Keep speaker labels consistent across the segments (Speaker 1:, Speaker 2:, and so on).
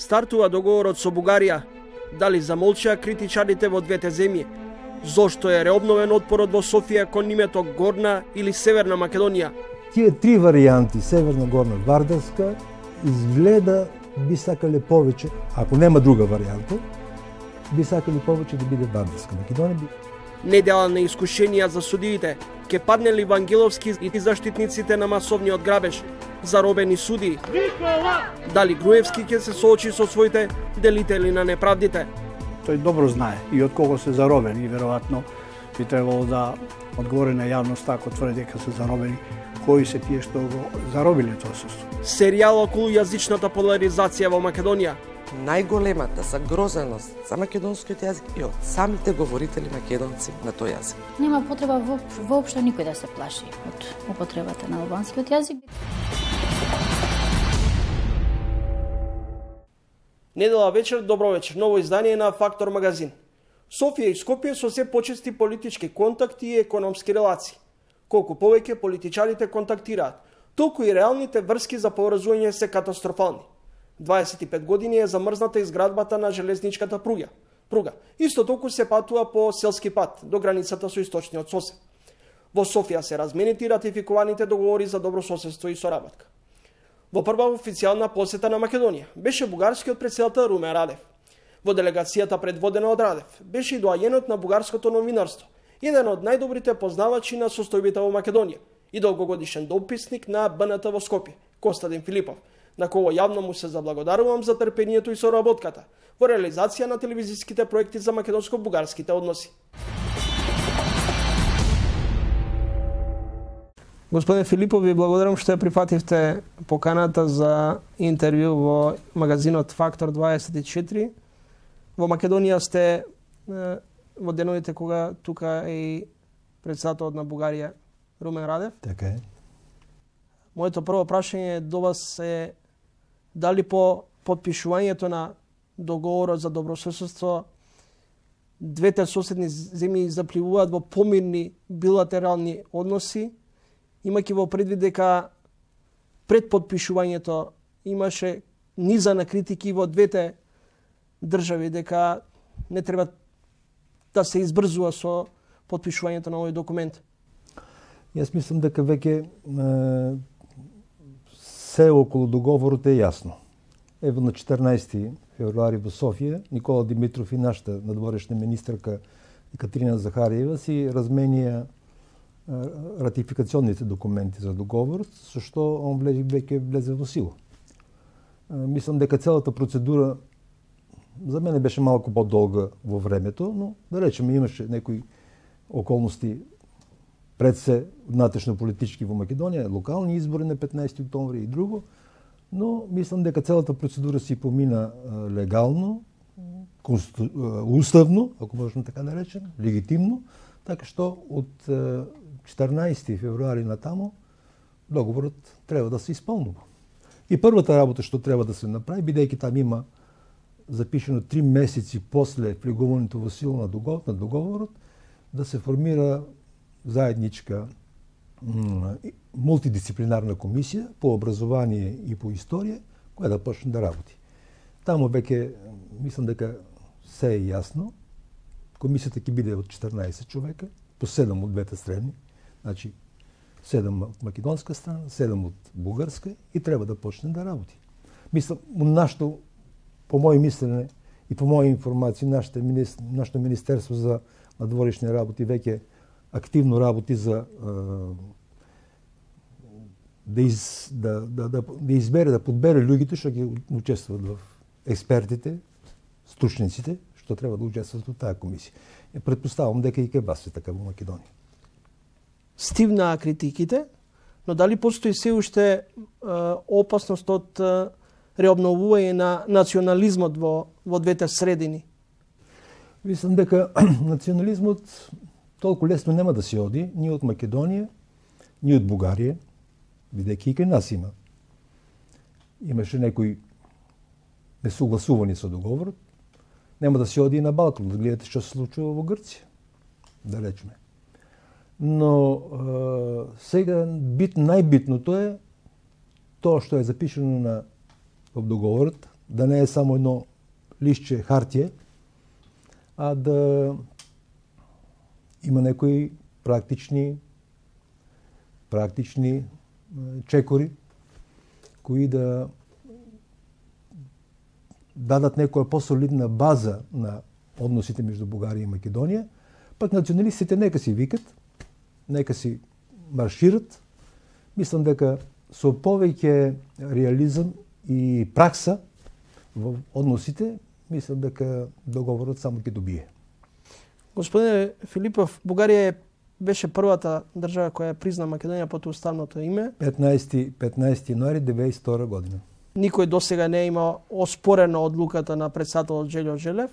Speaker 1: стартува договорот со Бугарија? Дали замолчаа критичарите во двете земји? Зошто е реобновен отпорот во Софија кон името Горна или Северна Македонија?
Speaker 2: Тие три варијанти, Северна, Горна, Вардарска, изгледа би сакале повеќе, ако нема друга варијанта, би сакале повеќе да биде Вардарска Македонија.
Speaker 1: Недела на искушенија за судиите, ке падне ли Вангеловски и заштитниците на масовниот грабеж, заробени судии? Дали Груевски ќе се соочи со своите делители на неправдите?
Speaker 3: Тој добро знае и од кого се заробени, и веројатно би требало да одговори на јавноста ако тврди дека се заробени, кои се тие што го заробиле тоа судство.
Speaker 1: Серијал околу јазичната поларизација во Македонија.
Speaker 4: Најголемата загрозеност за македонскиот јазик и од самите говорители македонци на тој јазик.
Speaker 5: Нема потреба воопшто никој да се плаши од употребата на албанскиот јазик.
Speaker 1: Недела вечер, добро вечер. Ново издание на Фактор магазин. Софија и Скопје со се почести политички контакти и економски релации. Колку повеќе политичарите контактираат, толку и реалните врски за поврзување се катастрофални. 25 години е замрзната изградбата на железничката пруга. Исто толку се патува по селски пат до границата со источниот сосед. Во Софија се разменети ратификуваните договори за добрососедство и соработка. Во прва официјална посета на Македонија беше бугарскиот претседател Румен Радев. Во делегацијата предводена од Радев беше и доајенот на бугарското новинарство, еден од најдобрите познавачи на состојбите во Македонија и долгогодишен дописник на БНТ во Скопје, Костадин Филипов, на кого јавно му се заблагодарувам за трпението и соработката во реализација на телевизиските проекти за македонско-бугарските односи. Господин Филипов, ви благодарам што ја прифативте поканата за интервју во магазинот Фактор 24. Во Македонија сте во деновите кога тука е и претседателот на Бугарија Румен Радев.
Speaker 2: Така е.
Speaker 1: Моето прво прашање до вас е дали по подпишувањето на договорот за добрососедство двете соседни земји запливуваат во помирни билатерални односи, имајќи во предвид дека пред подпишувањето имаше низа на критики во двете држави дека не треба да се избрзува со подпишувањето на овој документ.
Speaker 2: Јас мислам дека веќе се околу договорот е јасно. Ево на 14 февруари во Софија Никола Димитров и нашата надворешна министерка Екатерина Захариева си разменија ратификационните документи за договорот, со што он веќе влезе во сила. Мислам дека целата процедура за мене беше малку подолга во времето, но да речеме имаше некои околности пред се внатрешно политички во Македонија, локални избори на 15 октомври и друго, но мислам дека целата процедура си помина легално, уставно, ако можеме така да речем, легитимно, така што од 14 февруари натаму договорот треба да се исполнува. И првата работа што треба да се направи, бидејќи там има запишено 3 месеци после влегувањето во сила на договорот, да се формира заедничка мултидисциплинарна комисија по образование и по историја, која да почне да работи. Таму веќе мислам дека се е јасно. Комисијата ќе биде од 14 човека, по 7 од двете страни, значи 7 од македонска страна, 7 од бугарска и треба да почне да работи. Мислам, нашто, по моје мислене и по моја информација, нашето Министерство за надворешни работи веќе активно работи за да избере, да подбере луѓето што ќе учествуват во експертите, стручниците, што треба да учествуват во таа комисија. Претпоставам дека и кај вас е така во Македонија.
Speaker 1: Стивнаа критиките, но дали постои се уште опасност од реобновување на национализмот во двете средини?
Speaker 2: Мислам дека национализмот толку лесно нема да се оди ни од Македонија, ни од Бугарија, бидејќи и кај нас има. Имаше некои несогласувани со договорот. Нема да се оди и на Балкан, да гледате што се случува во Грција, да речеме. Но сега најбитното е тоа што е запишено во договорот, да не е само едно листче хартия, а да има някои практични чекори, кои да дадат някоя по-солидна база на односите между Бугария и Македония, пък националистите нека си викат, нека си маршират. Мислам дека со повеќе реализъм и пракса в односите, мислам дека договорът само ќе добие.
Speaker 1: Господине Филипов, Бугария беше првата држава која призна Македонија под уставното име.
Speaker 2: 15 януари 1992 година.
Speaker 1: Никој досега не е имал оспорено одлуката на председателот Желјо Желев,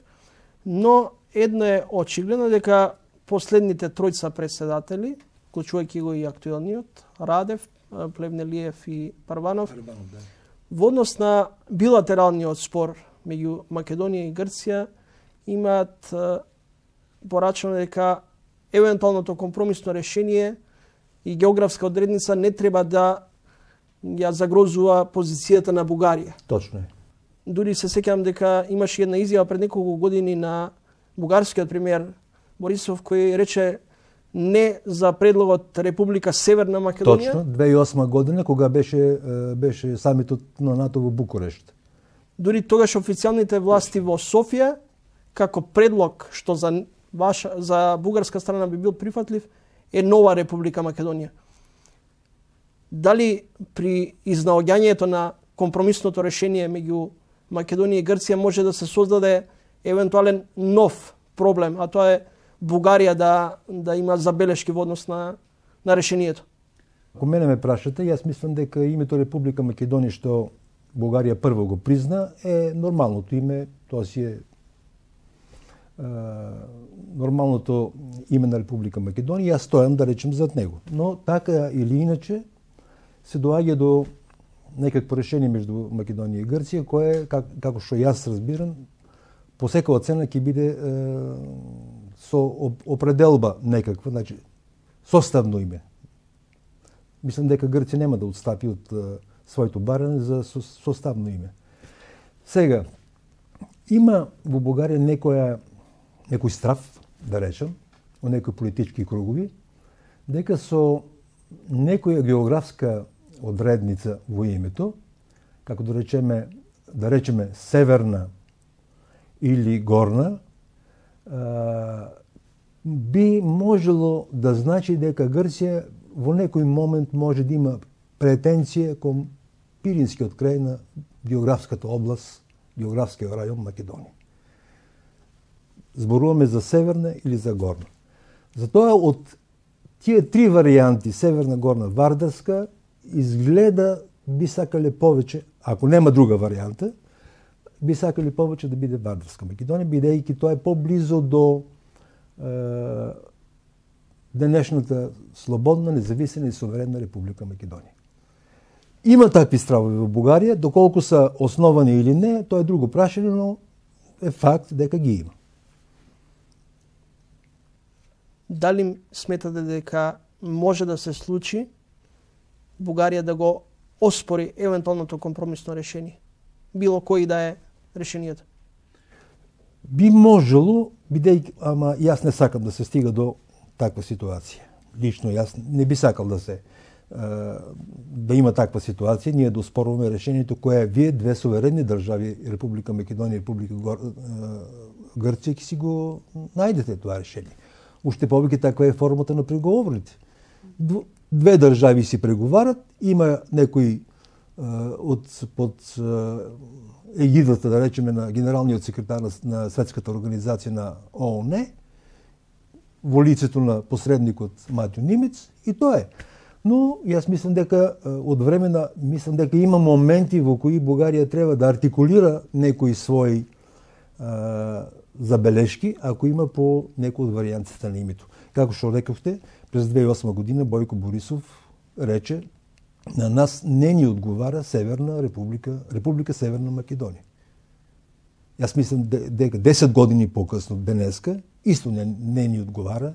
Speaker 1: но едно е очигледно дека последните тројца председатели, вклучувајќи го и актуелниот, Радев, Плевнелиев и Парванов, во однос на билатералниот спор меѓу Македонија и Грција, имаат порачано дека евентуалното компромисно решение и географска одредница не треба да ја загрозува позицијата на Бугарија.
Speaker 2: Точно е.
Speaker 1: Дури се сеќавам дека имаше една изјава пред неколку години на бугарскиот премиер Борисов кој рече не за предлогот Република Северна Македонија.
Speaker 2: Точно, 2008 година кога беше самитот на НАТО во Букурешт.
Speaker 1: Дури тогаш официјалните власти во Софија како предлог што за бугарска страна би бил прифатлив е нова Република Македонија. Дали при изнаоѓањето на компромисното решение меѓу Македонија и Грција може да се создаде евентуален нов проблем, а тоа е Бугарија да има забелешки во однос на решението?
Speaker 2: Ако мене ме прашате, јас мислам дека името Република Македонија што Бугарија прво го призна е нормалното име, тоа си е нормалното име на Република Македонија, јас стојам да речем зад него. Но така или иначе се доаѓа до некакво решение меѓу Македонија и Грција, кое, како што јас разбирам, по секоја цена ќе биде со определба некаква, значи составно име. Мислам дека Грција нема да отстапи од своето барање за составно име. Сега, има во Бугарија некој страв, да речем, во некои политички кругови, дека со некоја географска одредница во името, како да речеме северна или горна, би можело да значи дека Грција во некој момент може да има претенција кон Пиринскиот крај на географската област, географскиот рајон Македонија. Зборуваме за северна или за горна. Затоа од тие три варијанти, северна, горна, вардарска, изгледа би сакале повеќе, ако нема друга варијанта, би сакале повеќе да биде вардарска Македонија, бидејќи тоа е поблизо до денешната слободна, независена и суверенна Република Македонија. Има такви стравови во Бугарија, доколку се основани или не, тоа е друго прашање, но е факт дека ги има.
Speaker 1: Дали сметате дека може да се случи Бугарија да го оспори евентуалното компромисно решение? Било кој да е решението?
Speaker 2: Би можело, бидејќи, ама јас не сакам да се стига до таква ситуација. Лично јас не би сакал да има таква ситуација, ние да оспоруваме решението кое вие две суверенни држави, Република Македонија и Република Грција, ќе си го најдете тоа решение. Уште повеќе таква е формата на преговорите. Две држави си преговарат, има некои под егидата, да речеме, на генералниот секретар на Светската организација на ООН, во лицето на посредникот Матјо Нимец, и тоа е. Но јас мислам дека од времена, мислам дека има моменти во кои Бугарија треба да артикулира некои своји забелешки, ако има по некој од варијантите на името. Како што рековте, през 2008 година Бојко Борисов рече на нас не ни одговара Северна Република Северна Македонија. Јас мислам дека 10 години покасно денеска исто не ни одговара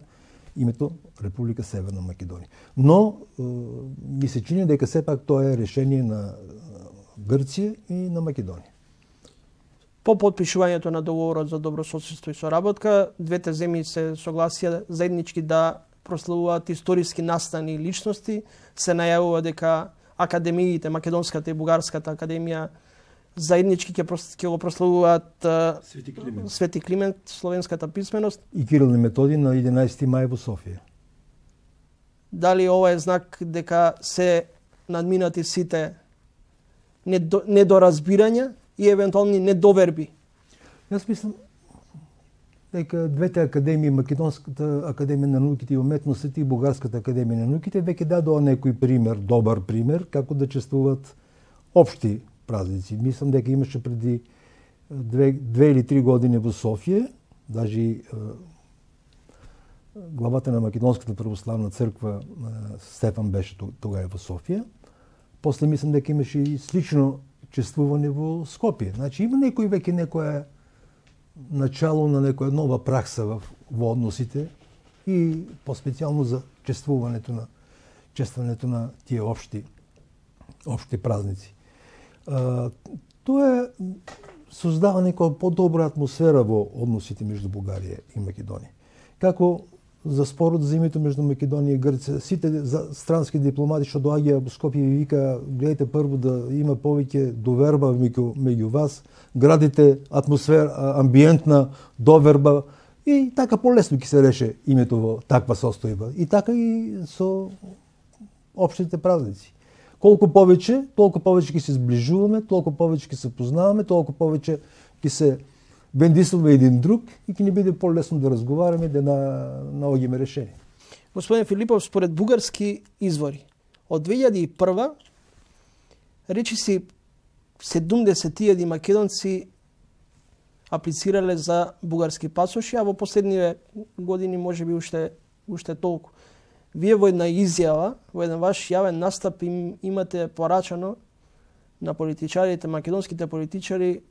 Speaker 2: името Република Северна Македонија. Но ми се чини дека сепак тоа е решение на Грција и на Македонија.
Speaker 1: По потпишувањето на договорот за добрососедство и соработка, двете земји се согласија заеднички да прославуваат историски настани и личности. Се најавува дека академиите, македонската и бугарската академија, заеднички ќе го прославуваат Свети Климент, словенската писменост.
Speaker 2: И Кирил и Методи на 11 мај во Софија.
Speaker 1: Дали ова е знак дека се надминати сите недоразбирања и евентуални недоверби?
Speaker 2: Јас мислам дека двете академии, Македонската академија на науките и уметностите и Бугарската академија на науките, веќе дадоа некој пример, добар пример, како да чествуват општи празници. Мислам дека имаше преди 2 или 3 години во Софија, даже главата на Македонската православна црква Стефан беше тогава во Софија. После мислам дека имаше и слично чествување во Скопје. Значи има некој веќе некоја начало на некоја нова пракса во односите и поспецијално за чествувањето на тие општи празници. Тоа е создава некоја подобра атмосфера во односите меѓу Бугарија и Македонија. Како за спорот за името меѓу Македонија и Грција, сите странски дипломати што доаѓаат во Скопје и вика, гледайте прво да има повеќе доверба меѓу вас, градите атмосфера, амбиентна доверба и така полесно ќе се реше името во таква состојба. И така и со општите празници. Колку повеќе, толку повеќе ќе се зближуваме, толку повеќе ќе се познаваме, толку повеќе ќе се бендисваме един друг и ќе ни биде по-лесно да разговараме, да наоѓаме решение.
Speaker 1: Господин Филипов, според бугарски извори, од 2001 речиси 70.000 македонци аплицирале за бугарски пасоши, а во последниве години можеби уште толку. Вие во една изјава, во еден ваш јавен настап имате порачано на политичарите, македонските политичари,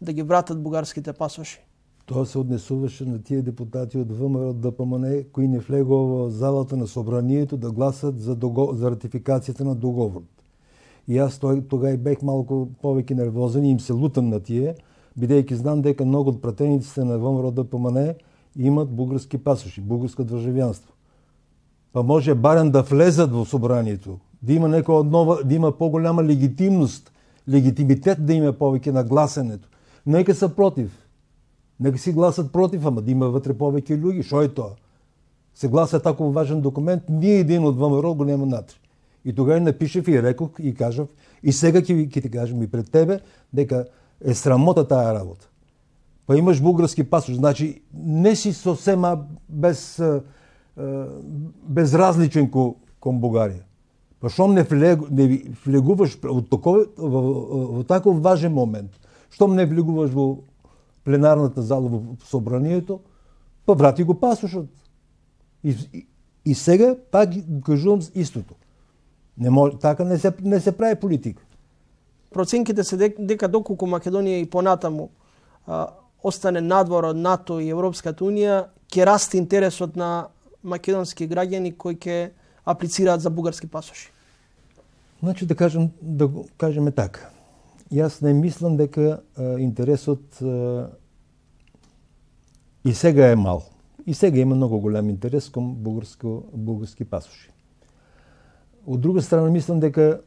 Speaker 1: да ги вратат бугарските пасоши.
Speaker 2: Тоа се однесуваше на тие депутати од ВМРО, ДПМН, кои не влегоа во залата на собранието да гласат за ратификацијата на договорот. И јас тогава бех малку повеќе нервозен и им се лутам на тие, бидејќи знам дека многу од пратениците на ВМРО, ДПМН имат бугарски пасоши, бугарско државјанство. Па може барем да влезат во собранието, да има некоја нова, да има поголема легитимитет да има повеќе на гласенето. Нека се против. Нека си гласат против, ама да има вътре повеќе луѓе. Шо е тоа? Се гласа таков важен документ, ние един од ВМРО го нема натре. И тогава напишев и рекох и кажав, и сега ќе ти кажем и пред тебе, дека е срамота таа работа. Па имаш бугарски пасош, значи не си сосема безразличен кон Бугарија. Па шом не влегуваш во таков важен момент, штом не влегуваш во пленарната зала во собранието, па врати го пасошот. И сега пак кажувам истото. Така не се прави политика.
Speaker 1: Проценките се дека доколку Македонија и понатаму остане надвор од НАТО и Европската Унија, ќе расте интересот на македонски граѓани кои ќе аплицираат за бугарски пасоши.
Speaker 2: Значи да кажеме така. Јас не мислам дека интересот и сега е мал. И сега има многу голем интерес кон бугарски пасоши. Од друга страна мислам дека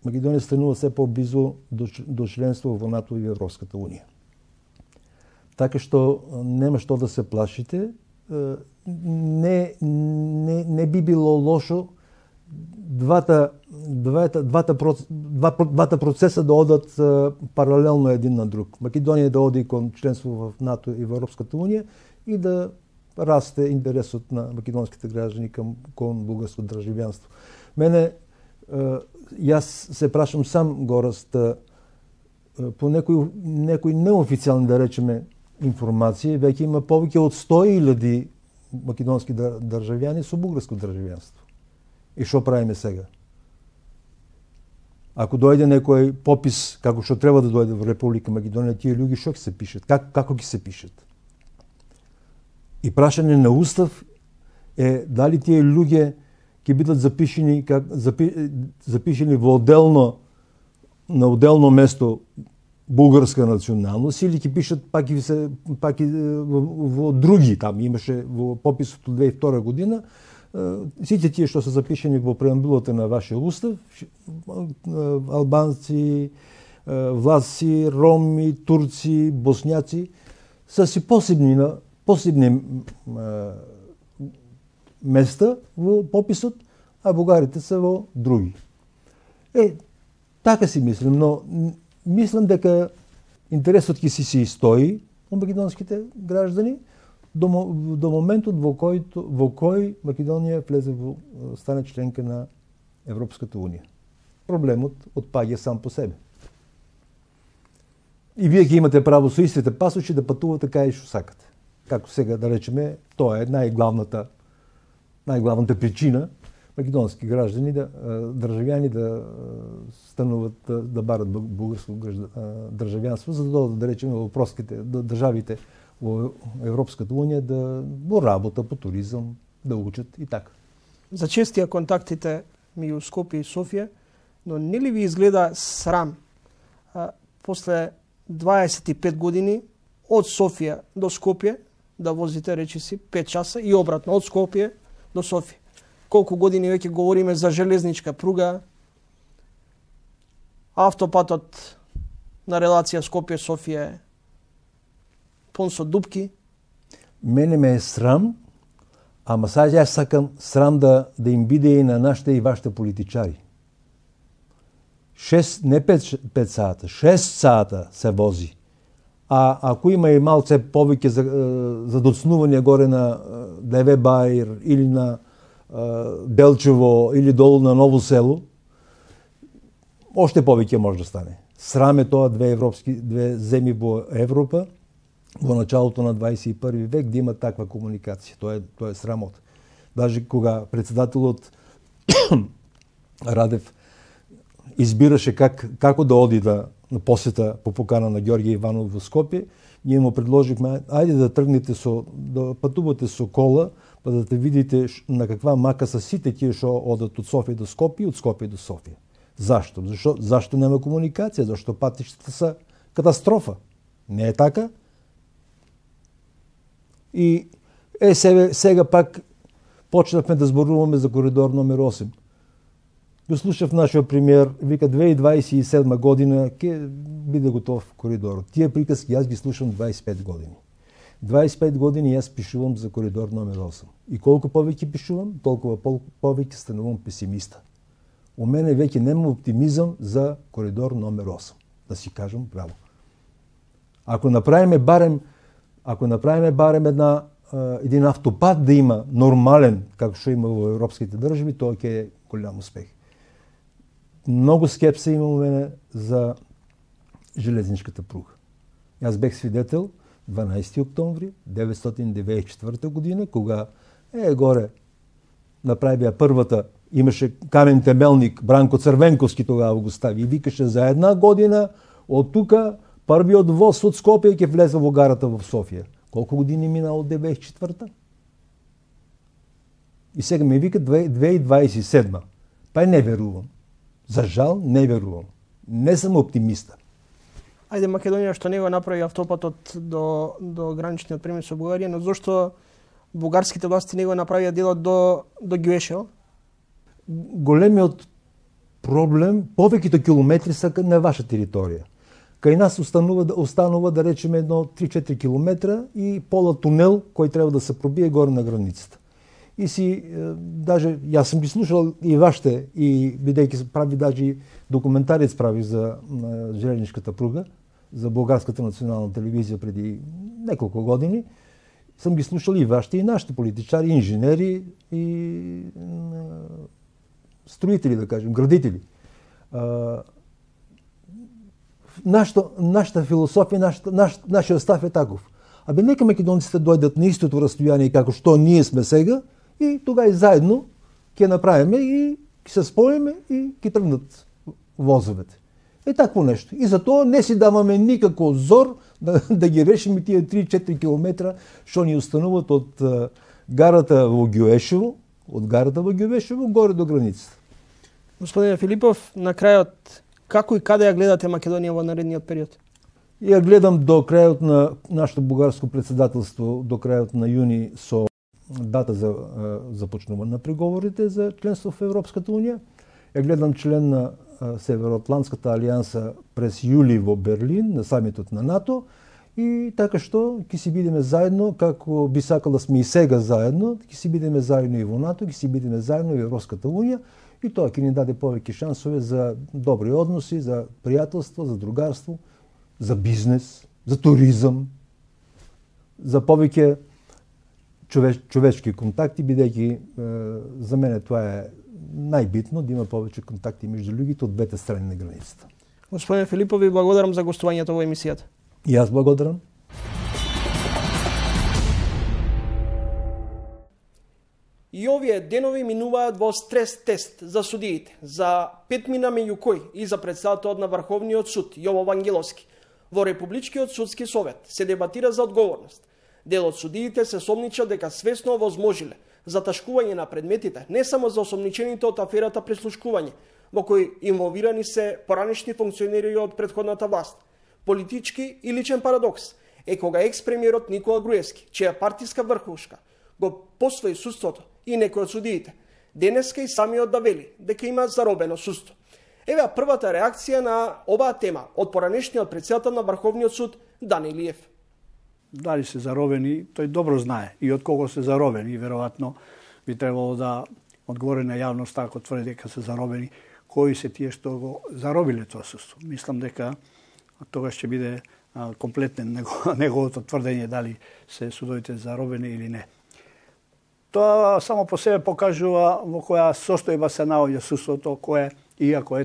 Speaker 2: Македонија станува се по-близо до членство во НАТО и Европската Унија. Така што нема што да се плашите. Не би било лошо двата процеса да одат паралелно един на друг. Македонија да оди кон членство во НАТО и во Европската Унија и да расте интересот на македонските граѓани кон бугарско државјанство. Мене, јас се прашам сам Гораст по некои неофицијални, да речеме, информации, веќе има повеќе од 100.000 македонски државјани со бугарско државјанство. И што правиме сега? Ако дојде некој попис како што треба да дојде во Република Македонија, тие луѓе што ќе се пишат? Како ќе се пишат? И прашање на устав е дали тие луѓе ќе бидат запишени во на отделно место българска националност или ќе пишат пак и во други. Там имаше во пописот од 2002 година сите тие што се запишени во преамбулата на вашиот устав, албанци, власци, роми, турци, босњаци, са си посебни места во пописот, а бугарите се во други. Така си мислам, но мислам дека интересот ќе си стои во македонските граждани до моментот во кој Македонија влезе стане членка на Европската унија. Проблемот отпаѓа сам по себе. И вие ќе имате право со истите пасоши да патувате кај што сакате. Како сега да речеме, тоа е најглавната причина македонски граждани, државјани да стануват, да барат бугарско државјанство, за да додат, да речеме, во простите државите во Европската унија, во работа, по туризам, да учат и така.
Speaker 1: За честија контактите меѓу Скопје и Софија, но не ли ви изгледа срам после 25 години од Софија до Скопје да возите, речиси, 5 часа и обратно од Скопје до Софија? Колку години веќе говориме за железничка пруга, автопатот на релација Скопје-Софија е пун со дупки.
Speaker 2: Мене ме е срам, ама сега јас сакам срам да им биде и на нашите и вашите политичари. 5 сата, 6 сата се вози. А ако има и малце повеќе за доцнување горе на Деве Баир или на Делчево или долу на Ново село, още повеќе може да стане. Срам е тоа две земји во Европа во началото на 21 век да има таква комуникација. Тоа е срамот. Даже кога председателот Радев избираше како да оди на посета по покана на Ѓорѓе Иванов во Скопје, ние му предложивме, ајде да тргнете да патувате со кола, па да те видите на каква мака са сите тие што одат од Софија до Скопје, од Скопје до Софија. Зашто? Зашто нема комуникација? Зашто патиштата са катастрофа? Не е така? И сега пак почнавме да зборуваме за коридор номер 8. Го слушав нашиот премиер, вика 2027 година ќе биде готов коридорот. Тие приказки јас ги слушам 25 години. 25 години јас пишувам за коридор номер 8. И колку повеќе пишувам, толкова повеќе станувам песимиста. У мене веќе нема оптимизам за коридор номер 8. Да си кажам право. Ако направиме барем един автопат да има нормален, како што има во европските држави, тоа ќе е голям успех. Многу скепса има у мене за железничката пруга. Јас бех свидетел 12 октомври 1994 година, кога горе направија првата, имаше камен темелник, Бранко Црвенковски тогава го стави и викаше за една година од тука првиот воз од Скопје ќе влезе во гарата во Софија. Колку години мина од 94-та? И сега ми вика 2027. Па не верувам. За жал не верувам. Не сум оптимиста.
Speaker 1: Ајде Македонија што не го направи автопатот до граничниот премин со Бугарија, но зошто бугарските власти не го направија делот до Ѓуешево?
Speaker 2: Големиот проблем, повеќето километри се на ваша територија. Кај нас останува да речеме едно 3-4 километра и пола тунел кој треба да се пробие горе на границата. И даже јас сум ги слушал и вашите, и бидејќи се прави даже документарец прави за железничката пруга, за Бугарската национална телевизија преди неколку години, сум ги слушал и вашите, и нашите политичари, инженери, и строители, да кажем, градители. Нашата философија, нашиот став е таков. Нека македонците дојдат на истото растојание како што ние сме сега и тога и заедно ќе направиме и ќе се споиме и ќе тргнат возовете. Такво нешто. И затоа не си даваме никако зор да ги решиме тие 3-4 километра што ни остануваат од гарата во Ѓуешево, горе до границата.
Speaker 1: Господине Филипов, на крајот, како и каде ја гледате Македонија во наредниот период?
Speaker 2: ја гледам до крајот на нашето бугарско председателство, до крајот на јуни со дата за започнување на преговорите за членство во Европската унија. Ја гледам член на Североатлантската алијанса през јули во Берлин на самитот на НАТО и така што ќе си бидеме заедно, како би сакал да сме и сега заедно, ќе си бидеме заедно и во НАТО, ќе си бидеме заедно и во Европската унија и тоа ќе ни даде повеќе шансове за добри односи, за пријателство, за другарство, за бизнес, за туризам, за повеќе човечки контакти, бидејќи за мене тоа е најбитно, да има повеќе контакти меѓу луѓето од двете страни на границата.
Speaker 1: Господин Филипов, ви благодарам за гостувањето во емисијата.
Speaker 2: И јас благодарам.
Speaker 1: И овие денови минуваат во стрес тест за судиите, за петмина меѓу кои и за председателот на Врховниот суд Јово Вангеловски. Во Републичкиот судски совет се дебатира за одговорност. Дел од судиите се сомнича дека свесно возможиле заташкување на предметите не само за осомничените од аферата прислушкување, во кои инволвирани се поранешни функционери од претходната власт. Политички и личен парадокс е кога екс-премиерот Никола Груевски, чија партиска врхушка го посвои судството и некои од судиите, денеска и самиот да вели дека има заробено судство. Еве првата реакција на оваа тема од поранешниот председател на Врховниот суд Дани Илиев.
Speaker 3: Дали се заробени, тој добро знае и од кого се заробени, веројатно би требало да одговори на јавноста ако тврди дека се заробени, кои се тие што го заробиле тоа судство. Мислам дека тогаш ќе биде комплетен неговото тврдење дали се судовите заробени или не. Тоа само по себе покажува во која состојба се наоѓа судството, кое, иако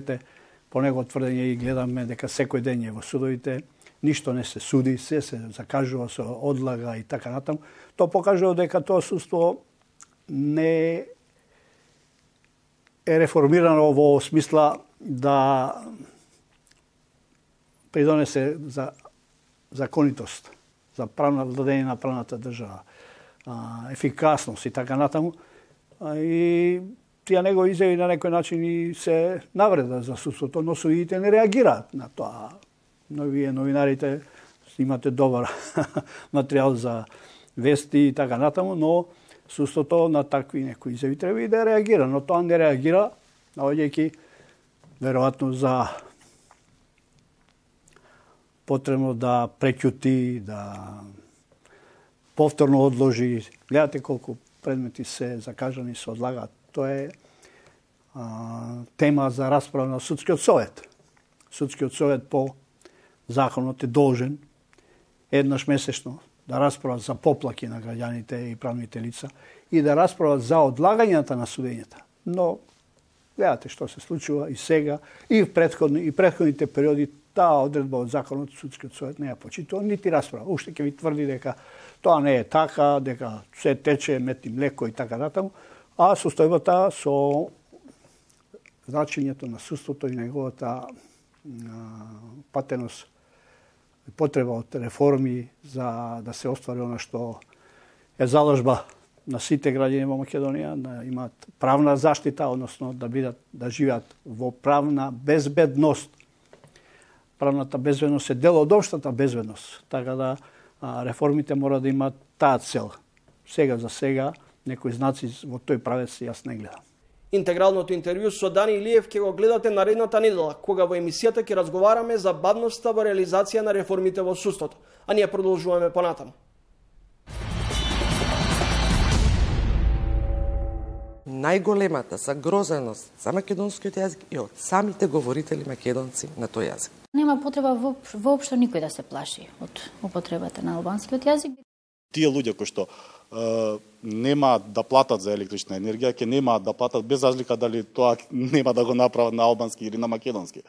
Speaker 3: по него тврдење и гледаме дека секој ден е во судовите, ништо не се суди, се закажува, се одлага и така натаму. Тоа покажува дека тоа судство не е реформирано во смисла да придонесе за законитост, за правна владење на правната држава, ефикасност и така натаму. И тие негови изјави на некој начин и се навреда за судството, но судиите не реагираат на тоа. Но вие новинарите имате добар материјал за вести и така натаму, но судството на такви некои изјави треба и да реагира, но тоа не реагира, наоѓајќи веројатно за потребно да преќути, да повторно одложи. Гледате колку предмети се закажани, се одлагаат. Тоа е тема за расправа на Судскиот совет. Судскиот совет по законот е должен еднаш месечно да расправа за поплаки на граѓаните и правните лица и да расправа за одлагањата на судењата. Но гледате што се случува и сега, и в претходните периоди, таа одредба од законот Судскиот совет не ја почитува, нити расправа. Уште ќе ви тврди дека тоа не е така, дека се тече мет и млеко и така натаму, а состојбата со значењето на судството и неговата патеност, потреба од реформи за да се оствари она што е заложба на сите граѓани во Македонија, да имаат правна заштита, односно да живеат во правна безбедност. Правната безбедност е дел од општата безбедност, така да реформите мора да имаат таа цел. Сега за сега некои знаци во тој правец јас не гледам.
Speaker 1: Интегралното интервју со Дани Илиев ќе го гледате наредната недела, кога во емисијата ќе разговараме за бавноста во реализација на реформите во судството. А ние продолжуваме понатаму.
Speaker 4: Најголемата загрозеност за македонскиот јазик и од самите говорители македонци на тој јазик.
Speaker 5: Нема потреба воопшто никој да се плаши од употребата на албанскиот јазик.
Speaker 6: Тие луѓе кои што немаат да платат за електрична енергија, ќе немаат да платат без разлика дали тоа нема да го направат на албански или на македонски.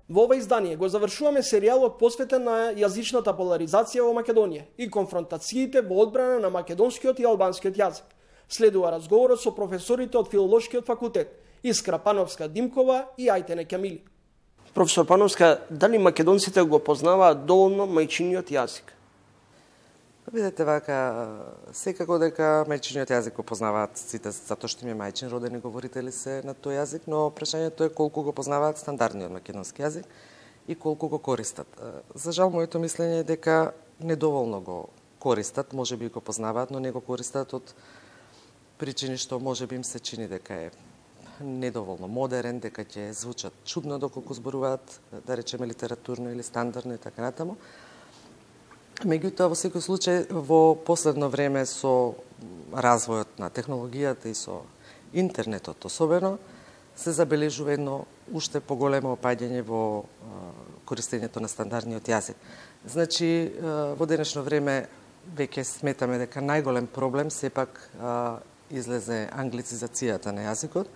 Speaker 1: Во ова издание го завршуваме серијалот посветен на јазичната поларизација во Македонија и конфронтациите во одбрана на македонскиот и албанскиот јазик. Следува разговорот со професорите од Филолошкиот факултет Искра Пановска-Димкова и Ајтене Кемили. Професор Пановска, дали македонците го познаваат доволно мајчиниот јазик?
Speaker 4: Видете вака, секако дека мајчиниот јазик го познаваат сите, затоа што им е мајчин, родени говорители се на тој јазик, но прашањето е колку го познаваат стандардниот македонски јазик и колку го користат. За жал, моето мислење е дека недоволно го користат, можеби го познаваат, но не го користат од причини што можеби им се чини дека е недоволно модерен, дека ќе звучат чудно доколку зборуваат, да речеме литературно или стандардно и така натаму. Меѓутоа, во секој случај, во последно време со развојот на технологијата и со интернетот особено, се забележува едно уште поголемо опаѓање во користењето на стандардниот јазик. Значи, во денешно време веќе сметаме дека најголем проблем сепак излезе англицизацијата на јазикот.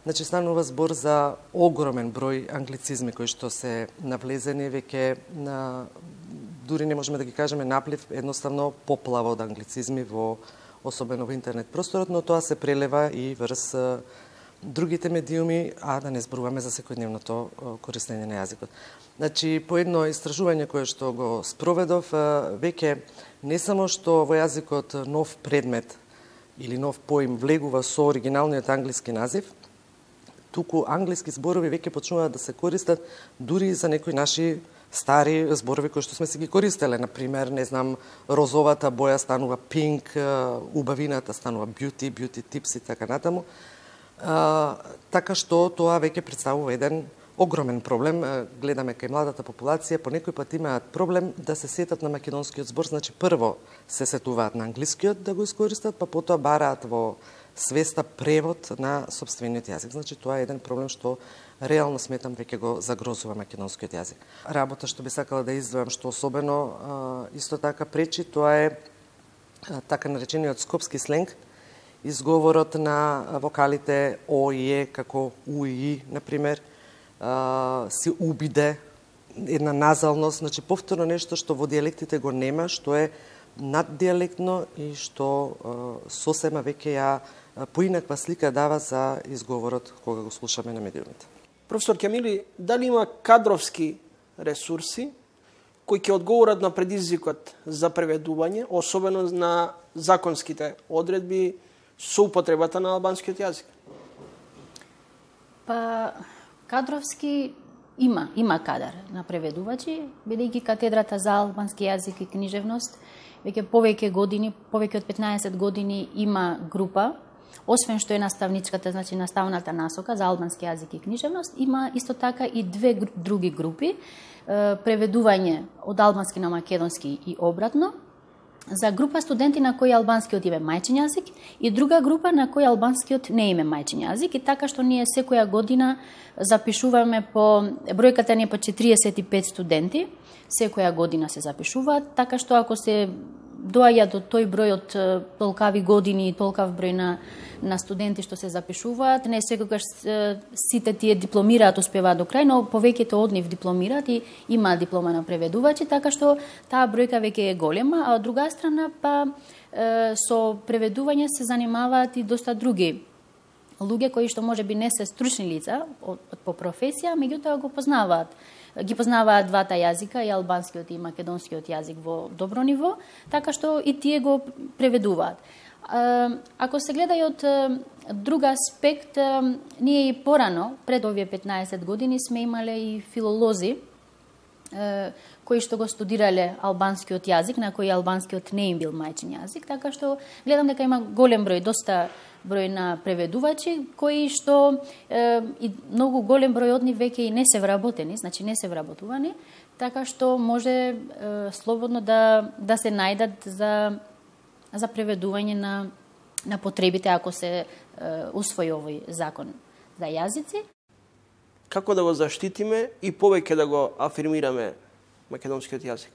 Speaker 4: Значи, станува збор за огромен број англицизми кои што се навлезени веќе на дури не можеме да ги кажеме наплив, едноставно поплава од англицизми особено во интернет просторот, но тоа се прелева и врз другите медиуми, а да не зборуваме за секојдневното користење на јазикот. Значи, по едно истражување кое што го спроведов, веќе не само што во јазикот нов предмет или нов поим влегува со оригиналниот англиски назив, туку англиски зборови веќе почнуваат да се користат дури за некои наши стари зборови кои што сме си ги користеле. Например, не знам, розовата боја станува pink, убавината станува beauty, beauty tips и така натаму. Така што тоа веќе представува еден огромен проблем. Гледаме кај младата популација, по некој пат имаат проблем да се сетат на македонскиот збор. Значи, прво се сетуваат на англискиот да го искористат, па потоа бараат во свеста превод на сопствениот јазик. Значи, тоа е еден проблем што реално сметам веќе го загрозува македонскиот јазик. Работа што би сакала да издвојам, што особено исто така пречи, тоа е така наречениот скопски сленг, изговорот на вокалите О и Е, како У и И, например, си убиде, една назалност, значи повторно нешто што во дијалектите го нема, што е наддијалектно и што сосема веќе ја поинаква слика дава за изговорот кога го слушаме на медиумите.
Speaker 1: Професор Кемили, дали има кадровски ресурси кои ќе одговорат на предизвикот за преведување, особено на законските одредби со употребата на албанскиот јазик?
Speaker 5: Па, кадровски има кадар на преведувачи, бидејќи катедрата за албански јазик и книжевност веќе повеќе години, повеќе од 15 години има група, освен што е наставничката, значи наставната насока за албански јазик и книжевност, има исто така и две други групи, преведување од албански на македонски и обратно, за група студенти на кои албанскиот им е мајчин јазик и друга група на кои албанскиот не им е мајчин јазик, и така што ние секоја година запишуваме бројката ни е по 45 студенти, секоја година се запишуваат, така што ако се доаѓа до тој број од толкави години и толкав број на студенти што се запишуваат, не секогаш сите тие дипломираат, успеваат до крај, но повеќето од нив дипломираат и имаат диплома на преведувачи, така што таа бројка веќе е голема, а од друга страна па со преведување се занимаваат и доста други луѓе кои што можеби не се стручни лица по професија, меѓутоа ги познаваат двата јазика, и албанскиот и македонскиот јазик во добро ниво, така што и тие го преведуваат. Ако се гледа и од друг аспект, ние и порано, пред овие 15 години, сме имале и филолози кои што го студирале албанскиот јазик, на кои албанскиот не им бил мајчин јазик, така што гледам дека има голем број, доста број на преведувачи, кои што и многу голем број од нив веќе и не се вработени, значи не се вработувани, така што може слободно да се најдат за преведување на потребите ако се усвои овој закон за јазици.
Speaker 1: Како да го заштитиме и повеќе да го афирмираме македонскиот јазик?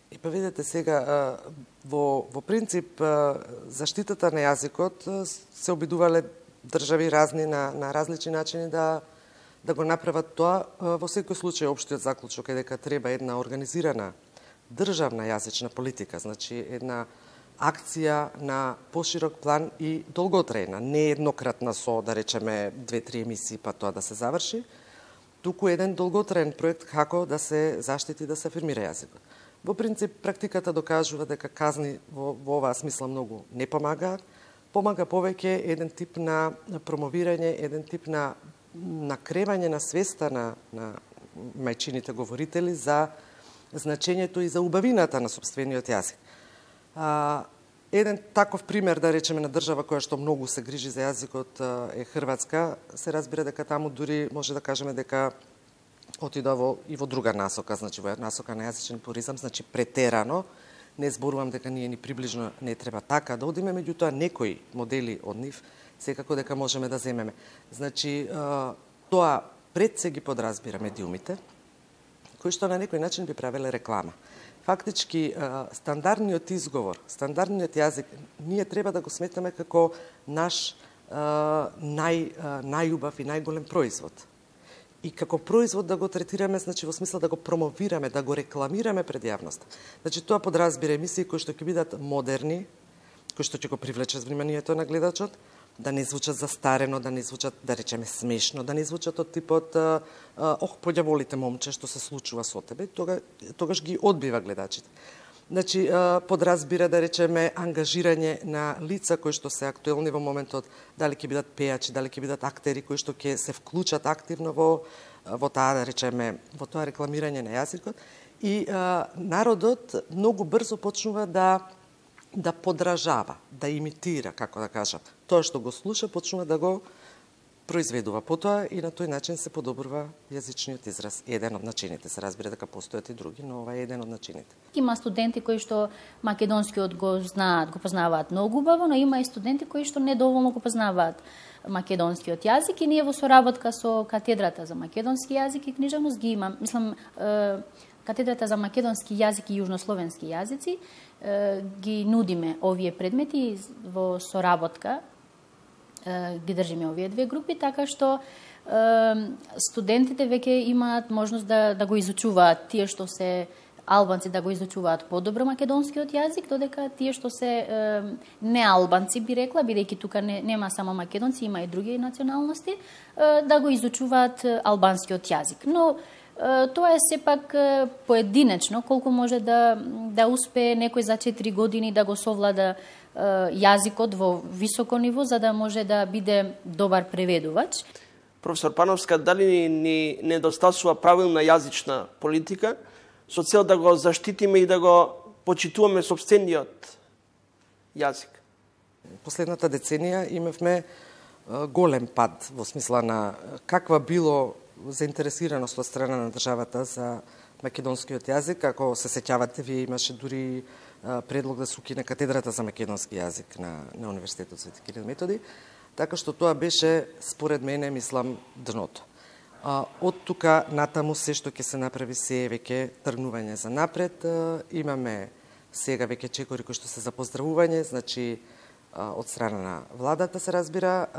Speaker 4: И па видете сега, во принцип, заштитата на јазикот се обидувале држави разни на различни начини да да го направат тоа. Во секој случај, општиот заклучок е дека треба една организирана државна јазична политика, значи една акција на поширок план и долготрајна, не еднократна со, да речеме, 2-3 емисии па тоа да се заврши, туку еден долготраен проект како да се заштити, да се афирмира јазикот. Во принцип, практиката докажува дека казни во оваа смисла многу не помагаат, помага повеќе еден тип на промовирање, еден тип на накревање на свеста на мајчините говорители за значењето и за убавината на сопствениот јазик. Еден таков пример, да речеме, на држава која што многу се грижи за јазикот е Хрватска. Се разбира дека таму дури може да кажеме дека отидува и во друга насока, значи во насока на јазичен плуризам, значи претерано. Не зборувам дека ние ни приближно не треба така да одиме, меѓутоа некои модели од нив секако дека можеме да земеме. Значи, тоа пред се ги подразбира медиумите, кои што на некој начин би правеле реклама. Фактички, стандардниот изговор, стандардниот јазик, ние треба да го сметаме како наш најубав и најголем производ. И како производ да го третираме, значи во смисла да го промовираме, да го рекламираме пред јавноста. Значи тоа подразбира емисии кои што ќе бидат модерни, кои што ќе го привлечат вниманието на гледачот, да не звучат застарено, да не звучат, да речеме, смешно, да не звучат од типот ох, поѓаволите момче, што се случува со тебе, тогаш ги одбива гледачите. Значи, подразбира, да речеме, ангажирање на лица кои што се актуелни во моментот, дали ќе бидат пејачи, дали ќе бидат актери кои што ќе се вклучат активно во таа, да речеме, во тоа рекламирање на јазикот. И народот многу брзо почнува да подражава, да имитира, како да кажам. Тоа што го слуша, почнува да го произведува потоа и на тој начин се подобрува јазичниот израз. Еден од начините, се разбира дека постојат и други, но ова е еден од начините.
Speaker 5: Има студенти кои што македонскиот го знаат, го познаваат многу убаво, но има и студенти кои што недоволно го познаваат македонскиот јазик и ние во соработка со катедрата за македонски јазик и книжевност ги имам, мислам, катедрата за македонски јазик и јужнословенски јазици ги нудиме овие предмети во соработка, ги држиме овие две групи, така што студентите веќе имаат можност да го изучуваат тие што се албанци да го изучуваат подобро македонскиот јазик, додека тие што се не албанци би рекла, бидејќи тука нема само македонци, има и други националности, да го изучуваат албанскиот јазик. Но тоа е сепак поединечно, колку може да успее некој за 4 години да го совлада јазикот во високо ниво, за да може да биде добар преведувач.
Speaker 1: Професор Пановска, дали ни недостасува правилна јазична политика со цел да го заштитиме и да го почитуваме сопствениот јазик?
Speaker 4: Последната деценија имавме голем пад во смисла на каква било заинтересираност од страна на државата за македонскиот јазик. Ако се сеќавате, вие имаше дури предлог да се укине катедрата за македонски јазик на Универзитетот Свети Кирил Методи, така што тоа беше, според мене, мислам, дното. Од тука натаму се што ќе се направи се е веќе тргнување за напред. Имаме сега веќе чекори кои што се за поздравување, значи од страна на владата се разбира.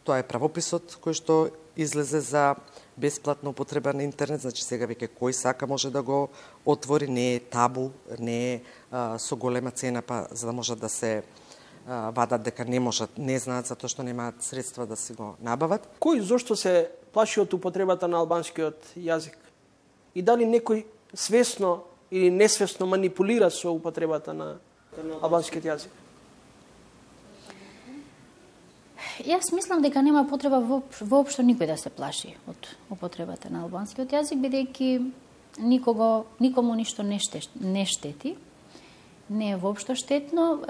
Speaker 4: Тоа е правописот кој што излезе за бесплатна употреба на интернет, значи сега веќе кој сака може да го отвори, не е табу, не е со голема цена, па за да можат да се вадат дека не можат, не знаат затоа што немаат средства да си го набават.
Speaker 1: Кој зошто се плаши од употребата на албанскиот јазик? И дали некој свесно или несвесно манипулира со употребата на албанскиот јазик?
Speaker 5: Јас мислам дека нема потреба воопшто никој да се плаши од употребата на албанскиот јазик, бидејќи никому ништо не штети, не е воопшто штетно.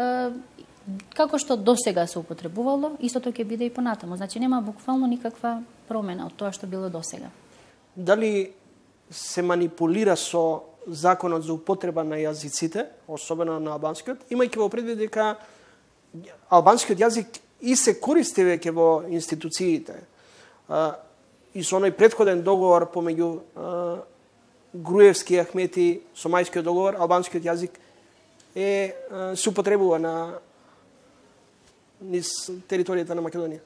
Speaker 5: Како што досега се употребувало, истото ќе биде и понатаму. Значи нема буквално никаква промена од тоа што било досега.
Speaker 1: Дали се манипулира со законот за употреба на јазиците, особено на албанскиот, имајќи во предвид дека албанскиот јазик и се користи веќе во институциите. И со оној претходен договор помеѓу Груевски и Ахмети, со Мајскиот договор, албанскиот јазик се употребува низ територијата на Македонија.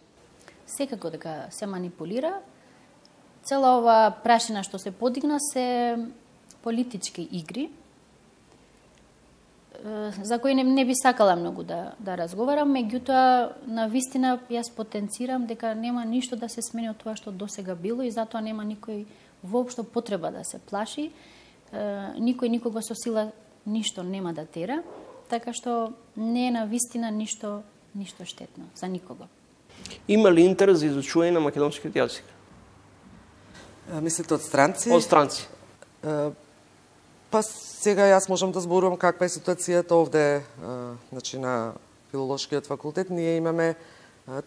Speaker 5: Секако дека се манипулира, Цела ова прашина што се подигна се политички игри, за кои не би сакала многу да разговарам, меѓутоа на вистина јас потенцирам дека нема ништо да се смени од тоа што досега било и затоа нема никој воопшто потреба да се плаши. Никој никого со сила ништо нема да тера, така што не е на вистина ништо штетно за никого.
Speaker 1: Има ли интерес за изучување на македонскиот јазик?
Speaker 4: Мислите од странци?
Speaker 1: Од странци.
Speaker 4: Па сега јас можам да зборувам каква е ситуацијата овде, значи на филолошкиот факултет. Ние имаме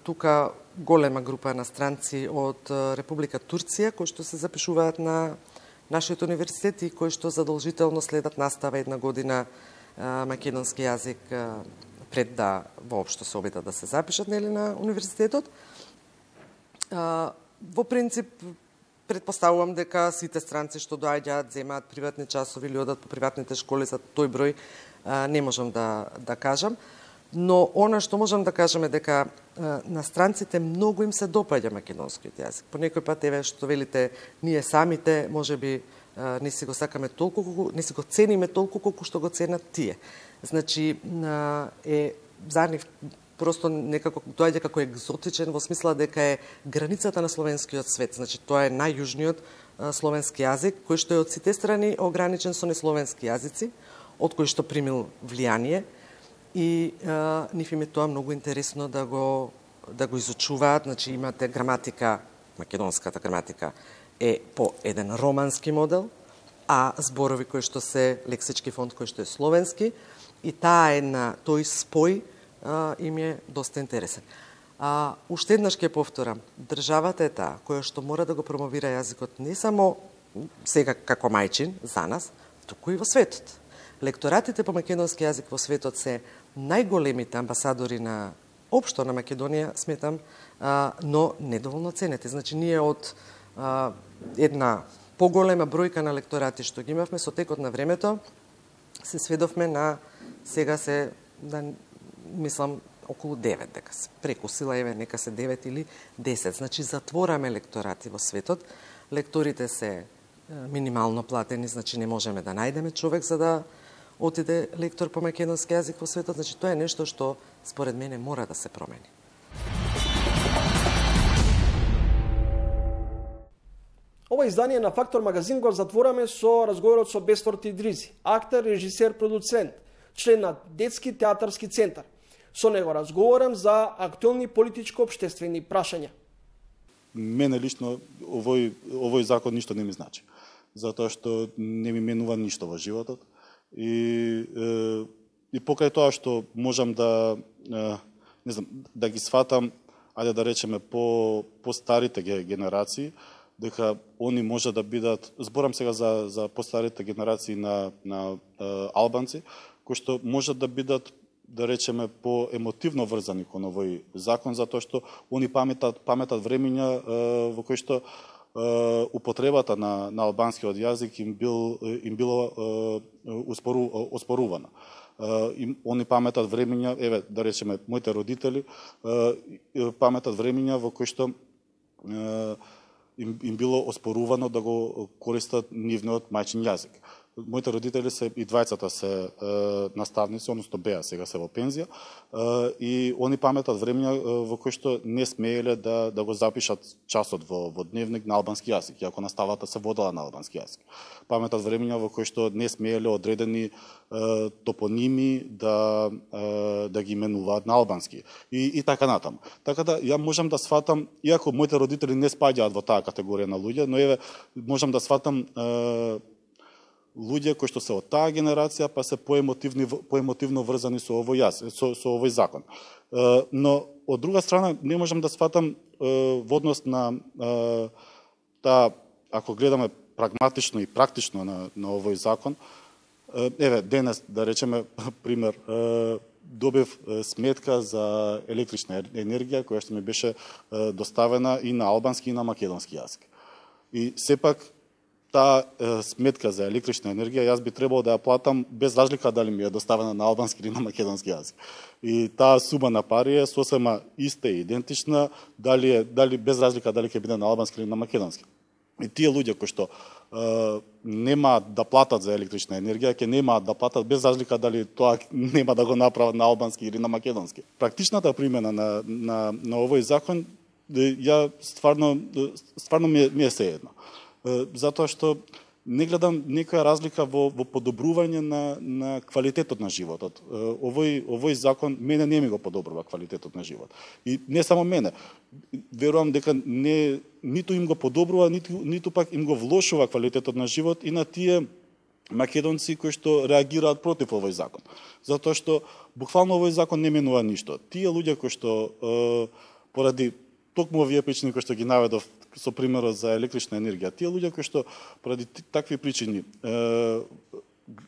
Speaker 4: тука голема група на странци од Република Турција кои што се запишуваат на нашиот универзитет и кои што задолжително следат настава една година македонски јазик пред да воопшто се обидат да се запишат нели на универзитетот. Во принцип претпоставувам дека сите странци што доаѓаат, земаат приватни часови или одат по приватните школи, за тој број не можам да кажам. Но она што можам да кажам е дека на странците многу им се допаѓа македонскиот јазик. По некој пат еве што велите, ние самите можеби не си го сакаме толку, не си го цениме толку колку што го ценат тие. Значи за нив просто некако доаѓа како екзотичен во смисла дека е границата на словенскиот свет. Значи тоа е најјужниот словенски јазик кој што е од сите страни ограничен со несловенски јазици, од кои што примил влијание и нив им е тоа многу интересно да го изучуваат. Значи имате граматика, македонската граматика е по еден романски модел, а зборови кои што се лексички фонд кој што е словенски и тој спој им е доста интересен. Уште еднаш ќе повторам, државата е таа која што мора да го промовира јазикот не само сега како мајчин за нас, туку и во светот. Лекторатите по македонски јазик во светот се најголемите амбасадори на општо на Македонија, сметам, но недоволно ценети. Значи ние од една поголема бројка на лекторати што ги имавме со текот на времето се сведовме на сега се мислам околу 9, дека се прекусила, еве нека се 9 или 10. Значи затвораме лекторати во светот. Лекторите се минимално платени, значи не можеме да најдеме човек за да отиде лектор по македонски јазик во светот. Значи тоа е нешто што според мене мора да се промени.
Speaker 1: Ова издание на Фактор магазин го затвораме со разговорот со Бесфорд Идризи, актер, режисер, продуцент, член на Детски театарски центар. Со него разговарам за актуелни политичко-општествени прашања.
Speaker 6: Мене лично овој закон ништо не ми значи, затоа што не ми менува ништо во животот и покрај тоа што можам да не знам да ги сватам, ајде да речеме по старите генерации, дека они може да бидат, зборам сега за постарите генерации на албанци, кои што можат да бидат, да речеме, по емотивно врзани кон овој закон, затоа што они паметат времења во кои што употребата на албанскиот јазик им било оспорувана. Они паметат времења, еве, да речеме, моите родители паметат времења во кои што им било оспорувано да го користат нивниот мајчин јазик. Моите родители и двајцата се наставници, односно беа, сега се во пензија, и они паметат времења во кои што не смееле да го запишат часот во дневник на албански јазик, иако наставата се водела на албански јазик. Паметат времења во кои што не смееле одредени топоними да ги именуваат на албански и така натаму. Така да ја можам да сватам, иако моите родители не спаѓаат во таа категорија на луѓе, но еве можам да сватам луѓе кои што се од таа генерација па се поемотивно врзани со овој закон. Но од друга страна не можам да сватам во однос на таа, ако гледаме прагматично и практично на овој закон, еве денес да речеме пример, добив сметка за електрична енергија која што ми беше доставена и на албански и на македонски јазик. И сепак таа сметка за електрична енергија јас би требало да ја платам без разлика дали ми е доставена на албански или на македонски јазик. И таа сума на пари е сосема иста и идентична, дали без разлика дали ќе биде на албански или на македонски. И тие луѓе кои што немаат да платат за електрична енергија, ќе немаат да платат без разлика дали тоа нема да го направат на албански или на македонски. Практичната примена на овој закон ја стварно ми е сеедно. Затоа што не гледам некоја разлика во подобрување на квалитетот на животот. Овој закон мене не ми го подобрува квалитетот на живот. И не само мене. Верувам дека ниту им го подобрува, ниту пак им го влошува квалитетот на живот и на тие македонци кои што реагираат против овој закон. Затоа што буквално овој закон не менува ништо. Тие луѓе кои што поради токму овие причини кои што ги наведов со примерот за електрична енергија, тие луѓе кои што поради такви причини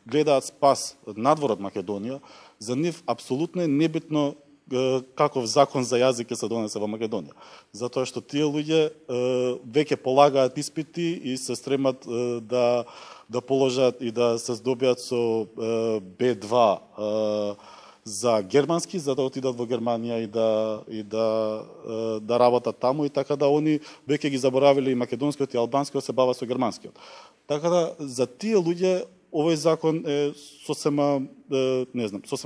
Speaker 6: гледаат спас надвор од Македонија, за нив апсолутно е небитно каков закон за јазик ќе се донесе во Македонија. Затоа што тие луѓе веќе полагаат испити и се стремат да положат и да се здобиат со B2 за германски, за да отидат во Германија и да работат таму, и така да они веќе ги заборавиле и македонскиот и албанскиот, се бава со германскиот. Така да за тие луѓе овој закон е сосема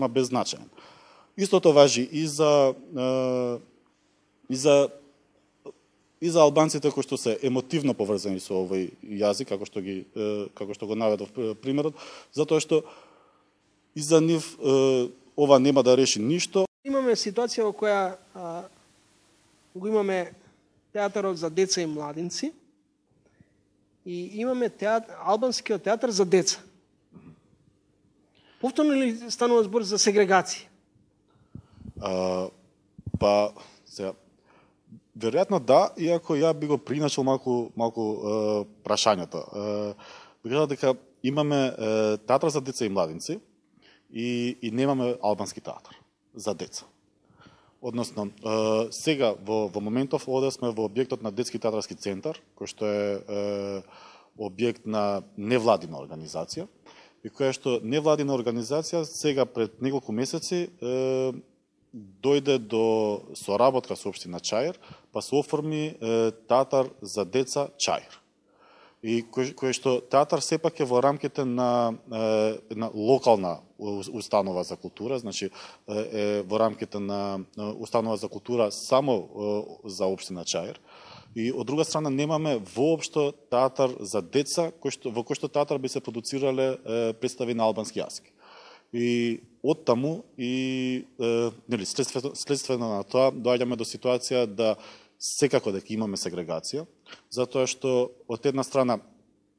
Speaker 6: беззначаен. Истото важи и за албанците кои што се емотивно поврзани со овој јазик, како што го наведов примерот, затоа што и за нив ова нема да реши ништо.
Speaker 1: Имаме ситуација во која го имаме театарот за деца и младинци и имаме албанскиот театар за деца. Повторно ли станува збор за сегрегација?
Speaker 6: Веројатно да, иако ја би го приначил малку прашањето. Би кажал дека имаме театар за деца и младинци и немаме албански театар за деца. Односно, сега во моментов овде сме во објектот на Детски театарски центар, кој што е објект на невладина организација, и која што невладина организација сега пред неколку месеци дојде до соработка со општина Чаир, па се оформи театар за деца Чаир. И кој што театар сепак е во рамките на локална установа за култура, значи е во рамките на установа за култура само за општина Чаир. И од друга страна немаме воопшто театар за деца во кој што театар би се продуцирале представи на албански јазик. И оттаму и следствено на тоа доаѓаме до ситуација да секако дека имаме сегрегација, затоа што од една страна,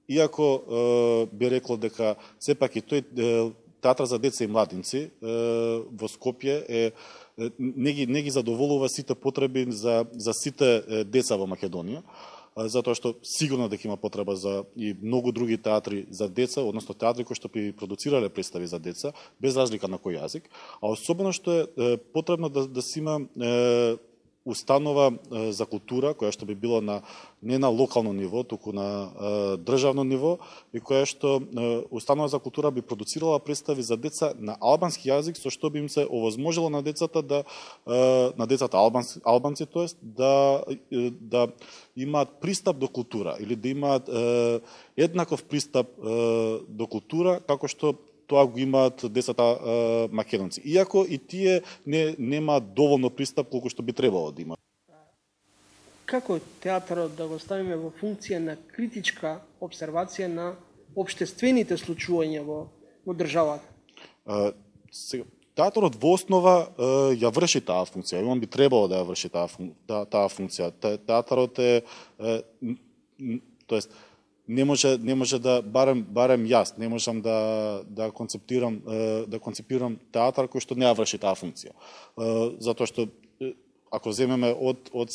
Speaker 6: иако би рекло дека сепак и тој театар за деца и младинци во Скопје не ги задоволува сите потреби за сите деца во Македонија, затоа што сигурно дека има потреба за и многу други театри за деца, односно театри кои што би продуцирале представи за деца, без разлика на кој јазик, а особено што е потребно да се има установа за култура, која што би било не на локално ниво, туку на државно ниво, и која што установа за култура би продуцирала представи за деца на албански јазик, со што би им се овозможило на децата албанци, тоест да имаат пристап до култура или да имаат еднаков пристап до култура како што тоа го имаат децата македонци. Иако и тие немаат доволно пристап колку што би требало да имаат.
Speaker 1: Како театарот да го ставиме во функција на критичка обсервација на општествените случувања во државата?
Speaker 6: Театарот во основа ја врши таа функција, и он би требало да ја врши таа функција. Театарот тоест не може да барем јас не можам да концепирам театар кој што не ја врши таа функција. Затоа што ако земеме од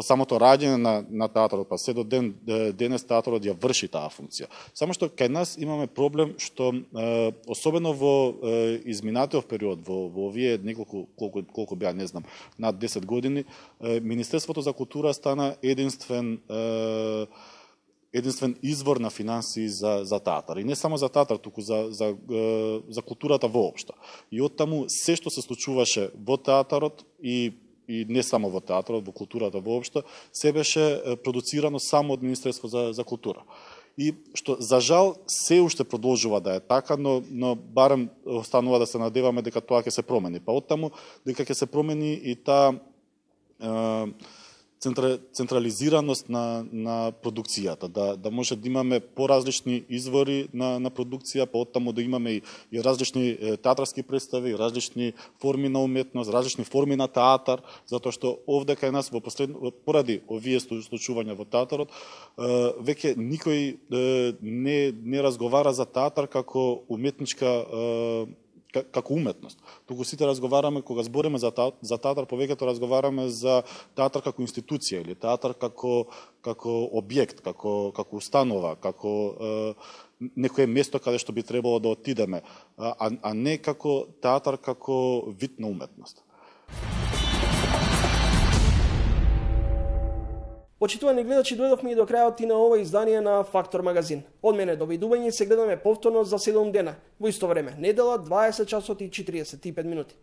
Speaker 6: самото раѓање на театарот, па се до денес театарот ја врши таа функција. Само што кај нас имаме проблем што особено во изминатиот период, во овие колку беа, не знам, над 10 години, Министерството за култура стана единствен извор на финансии за театар. И не само за театар, туку за културата воопшто. И оттаму се што се случуваше во театарот и и не само во театарот, во културата воопшто, се беше продуцирано само од Министерство за култура. И што за жал се уште продолжува да е така, но барем останува да се надеваме дека тоа ќе се промени. Па оттаму дека ќе се промени и таа централизираност на продукцијата, да може да имаме поразлични извори на продукција, па оттаму да имаме и различни театарски представи, различни форми на уметност, различни форми на театар, затоа што овде кај нас поради овие случувања во театарот, веќе никој не разговара за театар како уметничка како уметност. Туку сите разговараме, кога збориме за театар, повеќето разговараме за театар како институција или театар како објект, како установа, како некое место каде што би требало да отидеме, а не како театар како вид на уметност.
Speaker 1: Почитувани гледачи, дојдовме и до крајот и на ова издание на Фактор магазин. Од мене довидување, се гледаме повторно за 7 дена, во исто време, недела, 20 часот и 45 минути.